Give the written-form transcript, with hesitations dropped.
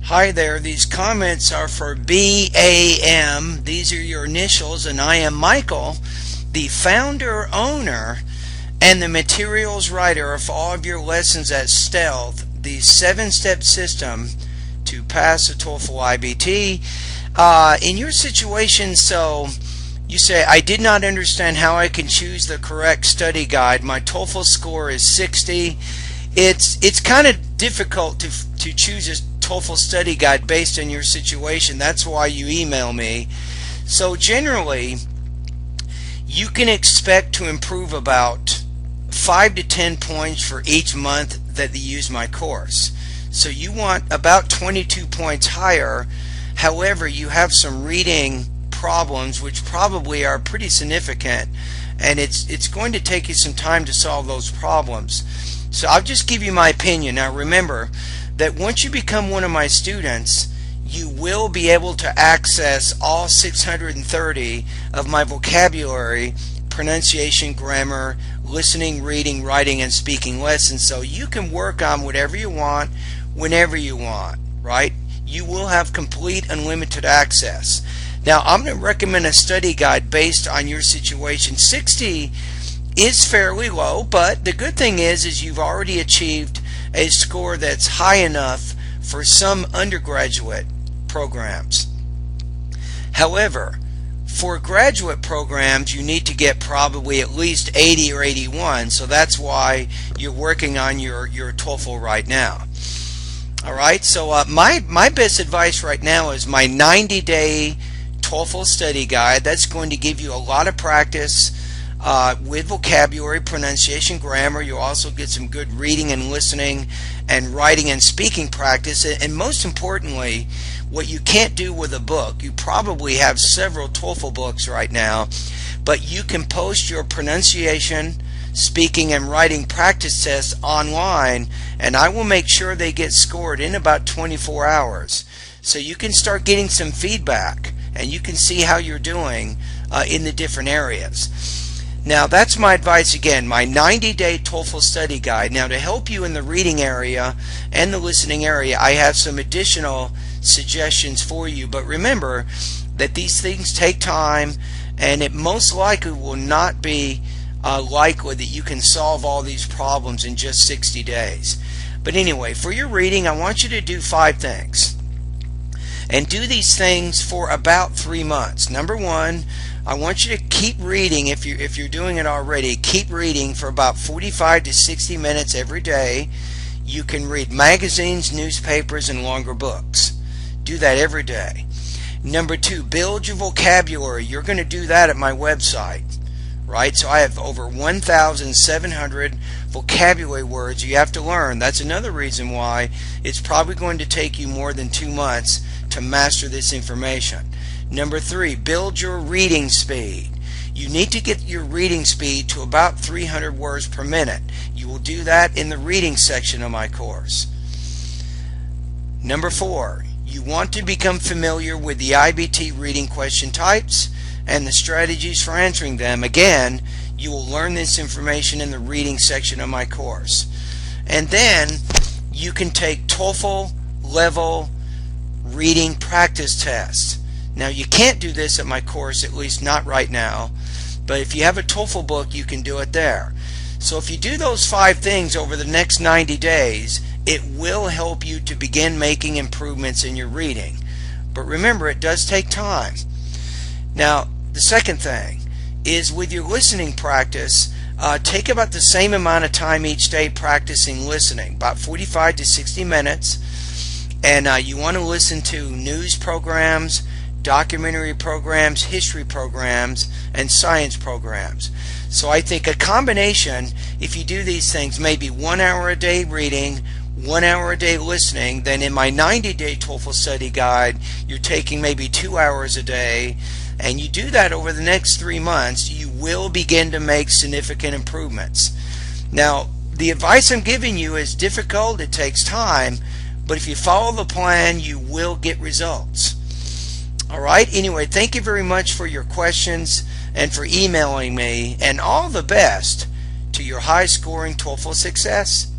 Hi there, these comments are for BAM. These are your initials, and I am Michael, the founder, owner, and the materials writer of all of your lessons at Stealth, the 7-step system to pass the TOEFL IBT. In your situation, so you say, I did not understand how I can choose the correct study guide. My TOEFL score is 60. It's kind of difficult to choose a TOEFL study guide based on your situation. That's why you email me. So generally, you can expect to improve about 5 to 10 points for each month that you use my course. So you want about 22 points higher. However, you have some reading problems which probably are pretty significant, and it's going to take you some time to solve those problems. So I'll just give you my opinion. Now remember that once you become one of my students, you will be able to access all 630 of my vocabulary, pronunciation, grammar, listening, reading, writing, and speaking lessons. So you can work on whatever you want, whenever you want, right? You will have complete unlimited access. Now I'm going to recommend a study guide based on your situation. 60 is fairly low, but the good thing is you've already achieved a score that's high enough for some undergraduate programs. However, for graduate programs you need to get probably at least 80 or 81, so that's why you're working on your TOEFL right now. Alright, so my best advice right now is my 90-day TOEFL study guide. That's going to give you a lot of practice with vocabulary, pronunciation, grammar. You'll also get some good reading and listening and writing and speaking practice. And most importantly, what you can't do with a book, you probably have several TOEFL books right now, but you can post your pronunciation, speaking, and writing practice tests online, and I will make sure they get scored in about 24 hours. So you can start getting some feedback and you can see how you're doing in the different areas. Now that's my advice again, my 90-day TOEFL study guide. Now to help you in the reading area and the listening area, I have some additional suggestions for you. But remember that these things take time, and it most likely will not be likely that you can solve all these problems in just 60 days. But anyway, for your reading, I want you to do 5 things. And do these things for about 3 months. Number 1, I want you to keep reading. If you're doing it already, keep reading for about 45 to 60 minutes every day. You can read magazines, newspapers, and longer books. Do that every day. Number 2, build your vocabulary. You're going to do that at my website, right? So I have over 1,700 vocabulary words you have to learn. That's another reason why it's probably going to take you more than 2 months to master this information. Number 3, build your reading speed. You need to get your reading speed to about 300 words per minute. You will do that in the reading section of my course. Number 4, you want to become familiar with the IBT reading question types and the strategies for answering them. Again, you will learn this information in the reading section of my course. And then you can take TOEFL level reading practice tests. Now you can't do this at my course, at least not right now, but if you have a TOEFL book you can do it there. So if you do those 5 things over the next 90 days, it will help you to begin making improvements in your reading. But remember, it does take time. Now the second thing is with your listening practice, take about the same amount of time each day practicing listening, about 45 to 60 minutes. And you want to listen to news programs, documentary programs, history programs, and science programs. So I think a combination, if you do these things, maybe 1 hour a day reading, 1 hour a day listening, then in my 90-day TOEFL study guide, you're taking maybe 2 hours a day, and you do that over the next 3 months, you will begin to make significant improvements. Now, the advice I'm giving you is difficult, it takes time, but if you follow the plan, you will get results. Alright, anyway, thank you very much for your questions and for emailing me, and all the best to your high-scoring TOEFL success.